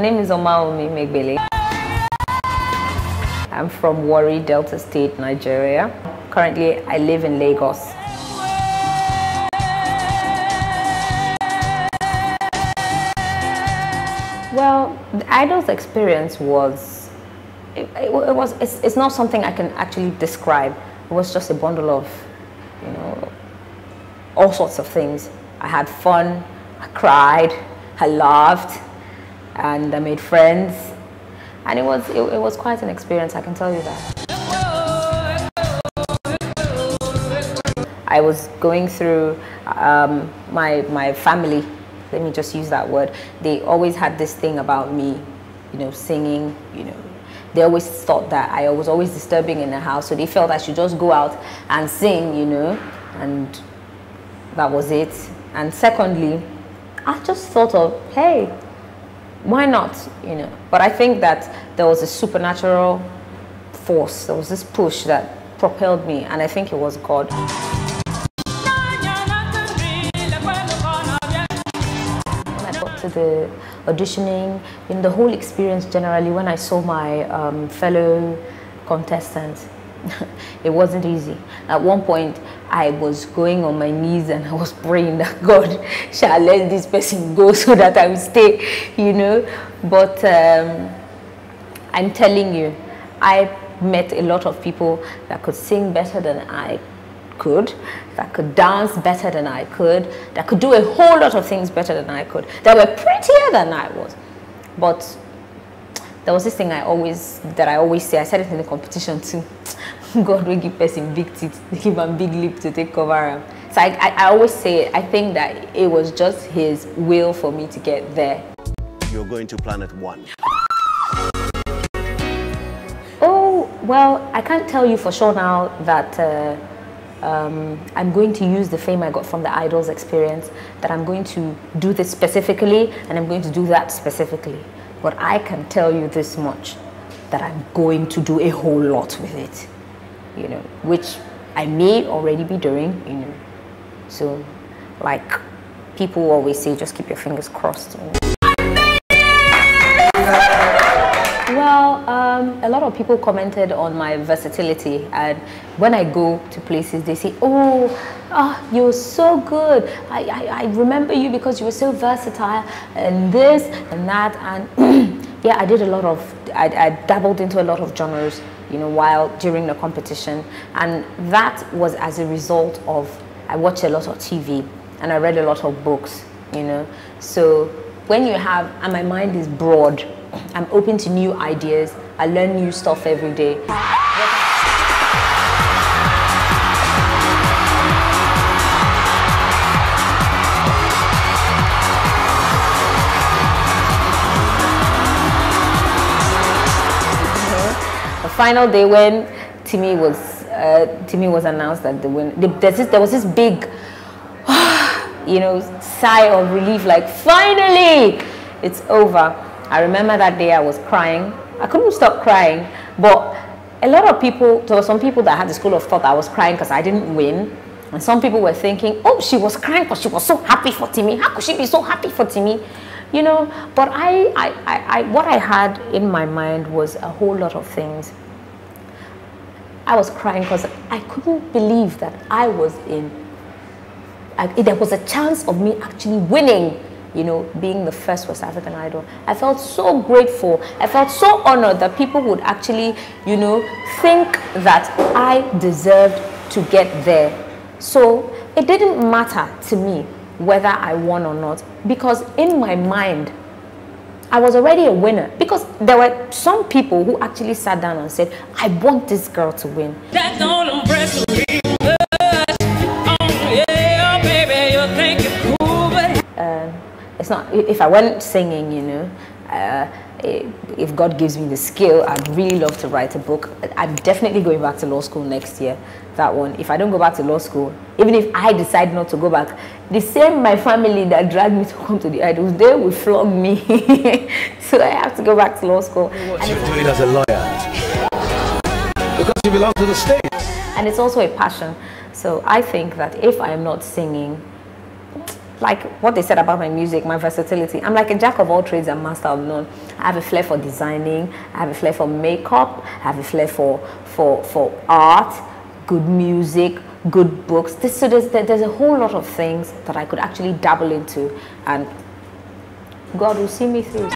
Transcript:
name is Omowunmi Megbele. I'm from Warri, Delta State, Nigeria. Currently, I live in Lagos. Well, the Idols experience was, it's not something I can actually describe. It was just a bundle of, you know, all sorts of things. I had fun, I cried, I laughed, and I made friends. And it was quite an experience, I can tell you that. I was going through my family, let me just use that word. They always had this thing about me, you know, singing, you know. They always thought that I was always disturbing in the house, so they felt I should just go out and sing, you know, and that was it. And secondly, I just thought of, hey, why not, you know? But I think that there was a supernatural force, there was this push that propelled me, and I think it was God. When I got to the auditioning, in the whole experience generally, when I saw my fellow contestants, it wasn't easy. At one point, I was going on my knees and I was praying that God shall let this person go so that I will stay, you know. But I'm telling you, I met a lot of people that could sing better than I could, that could dance better than I could, that could do a whole lot of things better than I could, that were prettier than I was. But there was this thing I always say, I said it in the competition too. God will give person big teeth, give him big lip to take cover him. So I always say, I think that it was just his will for me to get there. You're going to Planet One. Oh, well, I can't tell you for sure now that I'm going to use the fame I got from the Idols experience, that I'm going to do this specifically and I'm going to do that specifically. But I can tell you this much, that I'm going to do a whole lot with it, you know, which I may already be doing, you know. So, like people always say, just keep your fingers crossed. You know? Well, a lot of people commented on my versatility, and when I go to places, they say, oh, you're so good. I remember you because you were so versatile, and this and that, and yeah, I did a lot of, I dabbled into a lot of genres, you know, during the competition, and that was as a result of, I watched a lot of TV, and I read a lot of books, you know. So when you have, and my mind is broad, I'm open to new ideas. I learn new stuff every day. The final day when Timmy was announced that the winner, there was this big, you know, sigh of relief, like finally, it's over. I remember that day I was crying. I couldn't stop crying, but a lot of people, there were some people that had the school of thought I was crying because I didn't win. And some people were thinking, oh, she was crying because she was so happy for Timmy. How could she be so happy for Timmy? You know, but what I had in my mind was a whole lot of things. I was crying because I couldn't believe that I was there was a chance of me actually winning, you know, being the first West African Idol. I felt so grateful. I felt so honored that people would actually, you know, think that I deserved to get there. So it didn't matter to me whether I won or not, because in my mind, I was already a winner, because there were some people who actually sat down and said, I want this girl to win. That don't impress me. It's not, if I went singing, you know, if God gives me the skill, I'd really love to write a book. I'm definitely going back to law school next year, that one. If I don't go back to law school, even if I decide not to go back, the same my family that dragged me to come to the Idols, they will flog me. So I have to go back to law school. What you're doing as a lawyer? Because you belong to the state. And it's also a passion. So I think that if I'm not singing, like what they said about my music, my versatility. I'm like a jack of all trades and master of none. I have a flair for designing. I have a flair for makeup. I have a flair for art, good music, good books. So there's a whole lot of things that I could actually dabble into, and God will see me through.